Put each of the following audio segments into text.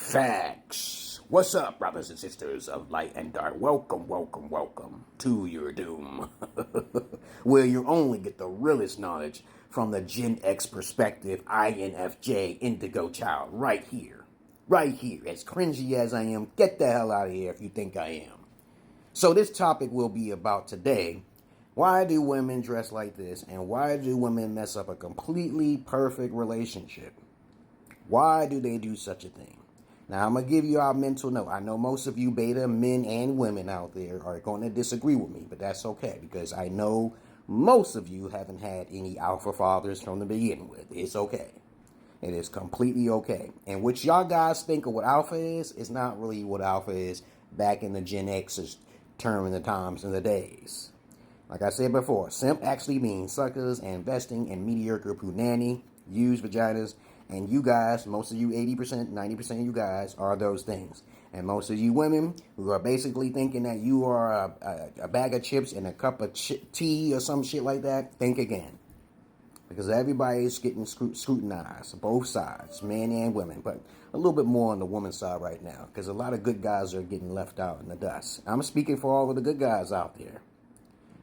Facts. What's up, brothers and sisters of light and dark? Welcome, welcome, welcome to your doom, where you only get the realest knowledge from the Gen X perspective, INFJ Indigo child, right here. Right here. As cringy as I am, get the hell out of here if you think I am. So this topic will be about today. Why do women dress like this, and why do women mess up a completely perfect relationship? Why do they do such a thing? Now, I'm going to give you our mental note. I know most of you beta men and women out there are going to disagree with me, but that's okay, because I know most of you haven't had any alpha fathers from the beginning with. It's okay. It is completely okay. And what y'all guys think of what alpha is not really what alpha is back in the Gen X's term in the times and the days. Like I said before, simp actually means suckers and investing in mediocre punani, used vaginas, and you guys, most of you 80%, 90% of you guys are those things. And most of you women who are basically thinking that you are a bag of chips and a cup of tea or some shit like that, think again. Because everybody is getting scrutinized, both sides, men and women. But a little bit more on the woman's side right now, because a lot of good guys are getting left out in the dust. I'm speaking for all of the good guys out there.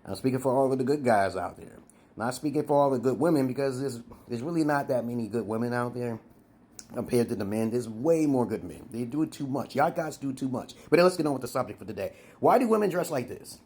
I'm speaking for all of the good guys out there. Not speaking for all the good women, because there's really not that many good women out there compared to the men. There's way more good men. They do it too much. Y'all guys do too much. But then let's get on with the subject for today. Why do women dress like this?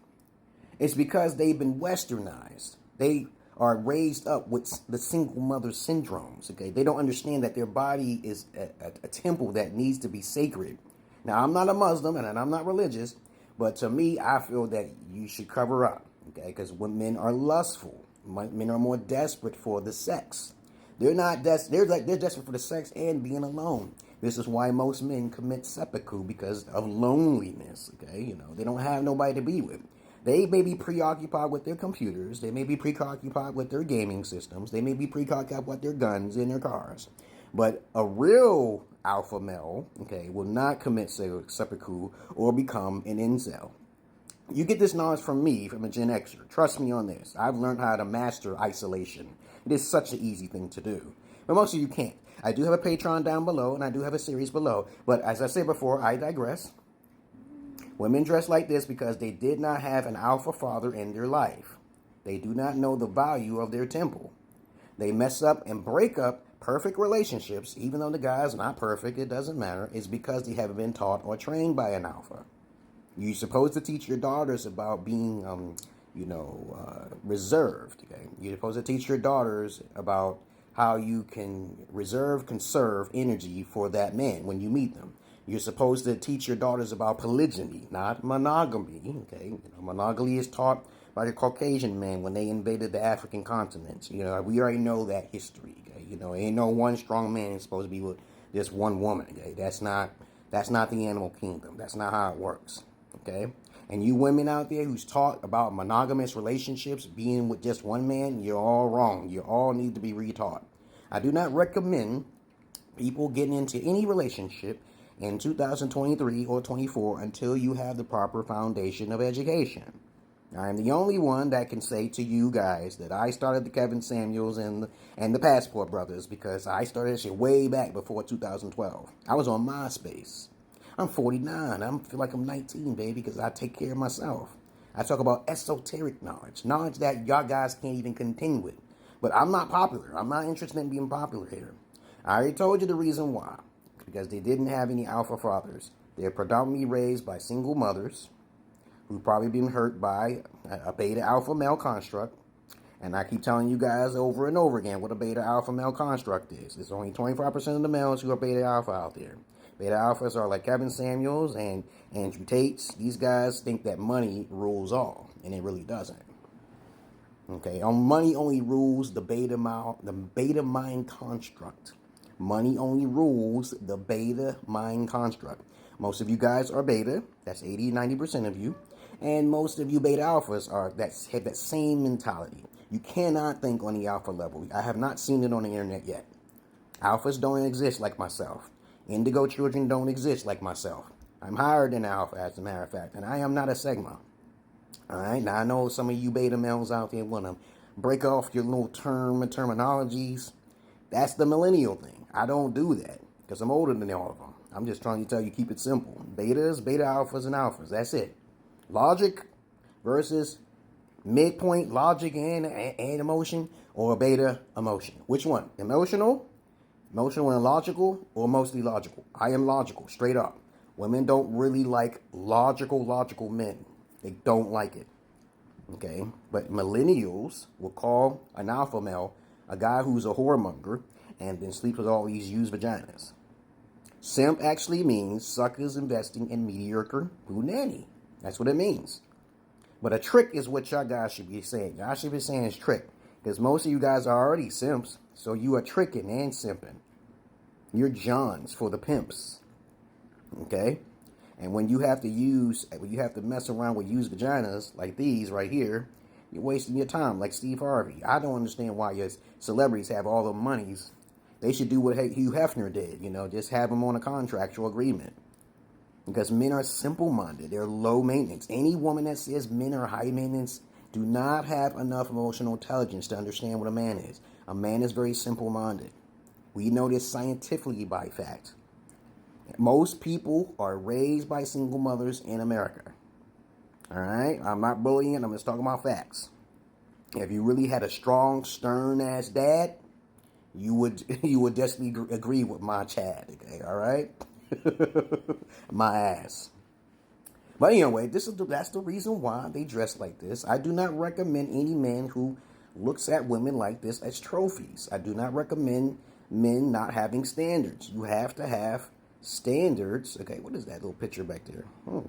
It's because they've been westernized. They are raised up with the single mother syndromes. Okay, they don't understand that their body is a temple that needs to be sacred. Now, I'm not a Muslim and I'm not religious, but to me, I feel that you should cover up. Okay, because men are lustful. Men are more desperate for the sex. They're desperate for the sex and being alone. This is why most men commit seppuku, because of loneliness. Okay, they don't have nobody to be with. They may be preoccupied with their computers. They may be preoccupied with their gaming systems. They may be preoccupied with their guns in their cars. But a real alpha male, okay, will not commit seppuku or become an incel. You get this knowledge from me, from a Gen Xer. Trust me on this. I've learned how to master isolation. It is such an easy thing to do. But most of you can't. I do have a Patreon down below, and I do have a series below. But as I said before, I digress. Women dress like this because they did not have an alpha father in their life. They do not know the value of their temple. They mess up and break up perfect relationships, even though the guy's not perfect, it doesn't matter. It's because they haven't been taught or trained by an alpha. You're supposed to teach your daughters about being, reserved. Okay? You're supposed to teach your daughters about how you can conserve energy for that man when you meet them. You're supposed to teach your daughters about polygyny, not monogamy. Okay, monogamy is taught by the Caucasian man when they invaded the African continent. We already know that history. Okay? Ain't no one strong man supposed to be with just one woman. Okay, that's not the animal kingdom. That's not how it works. Okay, and you women out there who's taught about monogamous relationships, being with just one man, you're all wrong. You all need to be retaught. I do not recommend people getting into any relationship in 2023 or 24 until you have the proper foundation of education. I'm the only one that can say to you guys that I started the Kevin Samuels and the Passport Brothers, because I started shit way back before 2012. I was on MySpace. I'm 49. I feel like I'm 19, baby, because I take care of myself. I talk about esoteric knowledge that y'all guys can't even contend with. But I'm not popular. I'm not interested in being popular here. I already told you the reason why. It's because they didn't have any alpha fathers. They're predominantly raised by single mothers who've probably been hurt by a beta alpha male construct. And I keep telling you guys over and over again what a beta alpha male construct is. There's only 25% of the males who are beta alpha out there. Beta alphas are like Kevin Samuels and Andrew Tates. These guys think that money rules all, and it really doesn't. Okay, money only rules the beta mind construct. Money only rules the beta mind construct. Most of you guys are beta. That's 80-90% of you. And most of you beta alphas have that same mentality. You cannot think on the alpha level. I have not seen it on the internet yet. Alphas don't exist like myself. Indigo children don't exist like myself. I'm higher than alpha, as a matter of fact, and I am not a sigma. All right, now I know some of you beta males out there want to break off your little terminologies. That's the millennial thing. I don't do that because I'm older than all of them. I'm just trying to tell you, keep it simple. Betas, beta alphas, and alphas. That's it. Logic versus midpoint logic and emotion, or beta emotion. Which one? Emotional and logical, or mostly logical? I am logical, straight up. Women don't really like logical men. They don't like it. Okay? But millennials will call an alpha male a guy who's a whoremonger and then sleeps with all these used vaginas. Simp actually means suckers investing in mediocre nanny. That's what it means. But a trick is what y'all guys should be saying. Y'all should be saying it's trick. Because most of you guys are already simps. So you are tricking and simping. You're Johns for the pimps. Okay? And when you have to mess around with used vaginas like these right here, you're wasting your time like Steve Harvey. I don't understand why your celebrities have all the monies. They should do what Hugh Hefner did. Just have them on a contractual agreement. Because men are simple-minded. They're low maintenance. Any woman that says men are high maintenance do not have enough emotional intelligence to understand what a man is. A man is very simple-minded. We know this scientifically by fact. Most people are raised by single mothers in America. All right? I'm not bullying. I'm just talking about facts. If you really had a strong, stern-ass dad, you would definitely agree with my Chad. Okay? All right? My ass. But anyway, that's the reason why they dress like this. I do not recommend any man who looks at women like this as trophies. I do not recommend men not having standards. You have to have standards. Okay, what is that little picture back there? Oh,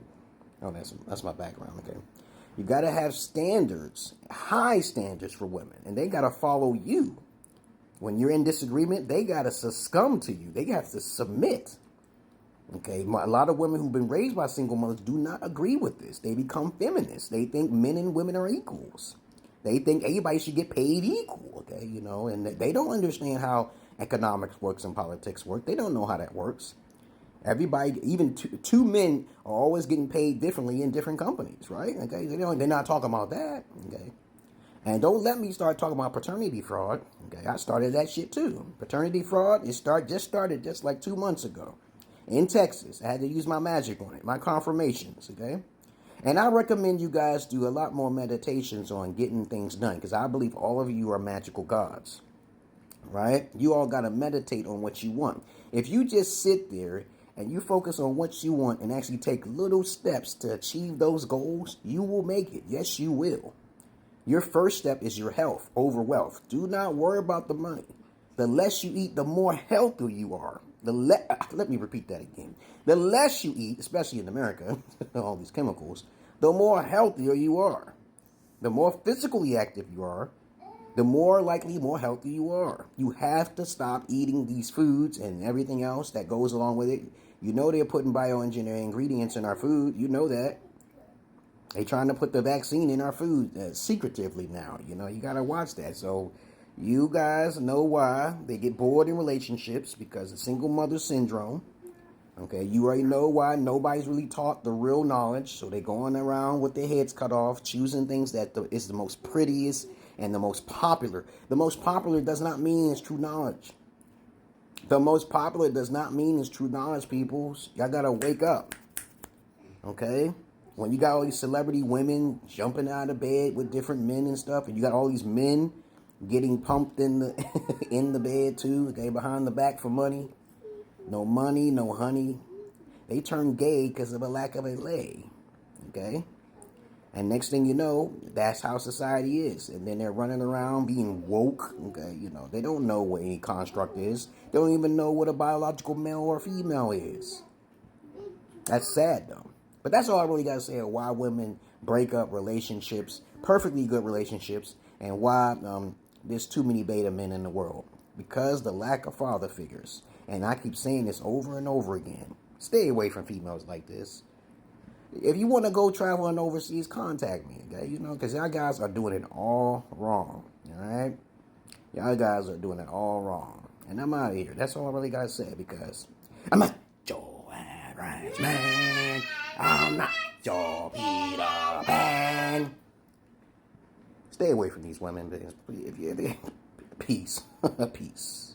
that's my background. Okay, you got to have standards, high standards for women, and they got to follow you. When you're in disagreement, they got to succumb to you. They got to submit. Okay, a lot of women who've been raised by single mothers do not agree with this. They become feminists. They think men and women are equals. They think everybody should get paid equal, okay, and they don't understand how economics works and politics work. They don't know how that works. Everybody, even two men are always getting paid differently in different companies, right? Okay, they're not talking about that, okay? And don't let me start talking about paternity fraud, okay? I started that shit too. Paternity fraud, just started like 2 months ago. In Texas, I had to use my magic on it, my confirmations, okay? And I recommend you guys do a lot more meditations on getting things done, because I believe all of you are magical gods, right? You all got to meditate on what you want. If you just sit there and you focus on what you want and actually take little steps to achieve those goals, you will make it. Yes, you will. Your first step is your health over wealth. Do not worry about the money. The less you eat, the more healthy you are. Let me repeat that again. The less you eat, especially in America, all these chemicals, the more healthier you are. The more physically active you are, the more healthy you are. You have to stop eating these foods and everything else that goes along with it. They're putting bioengineering ingredients in our food. You know that. They're trying to put the vaccine in our food secretively now. You got to watch that. So you guys know why they get bored in relationships, because of single mother syndrome. Okay, you already know why nobody's really taught the real knowledge. So they're going around with their heads cut off, choosing things that is the most prettiest and the most popular. The most popular does not mean it's true knowledge. The most popular does not mean it's true knowledge, peoples. Y'all got to wake up. Okay? When you got all these celebrity women jumping out of bed with different men and stuff, and you got all these men getting pumped in the in the bed too, okay, behind the back for money. No money, no honey. They turn gay because of a lack of a lay. Okay? And next thing you know, that's how society is. And then they're running around being woke. Okay, they don't know what any construct is. They don't even know what a biological male or female is. That's sad though. But that's all I really got to say of why women break up relationships, perfectly good relationships, and why there's too many beta men in the world. Because the lack of father figures. And I keep saying this over and over again. Stay away from females like this. If you want to go traveling overseas, contact me, okay? Because y'all guys are doing it all wrong, all right? Y'all guys are doing it all wrong. And I'm out of here. That's all I really got to say, because I'm not your average man. I'm not your Peter Pan. Stay away from these women, please. Peace. Peace.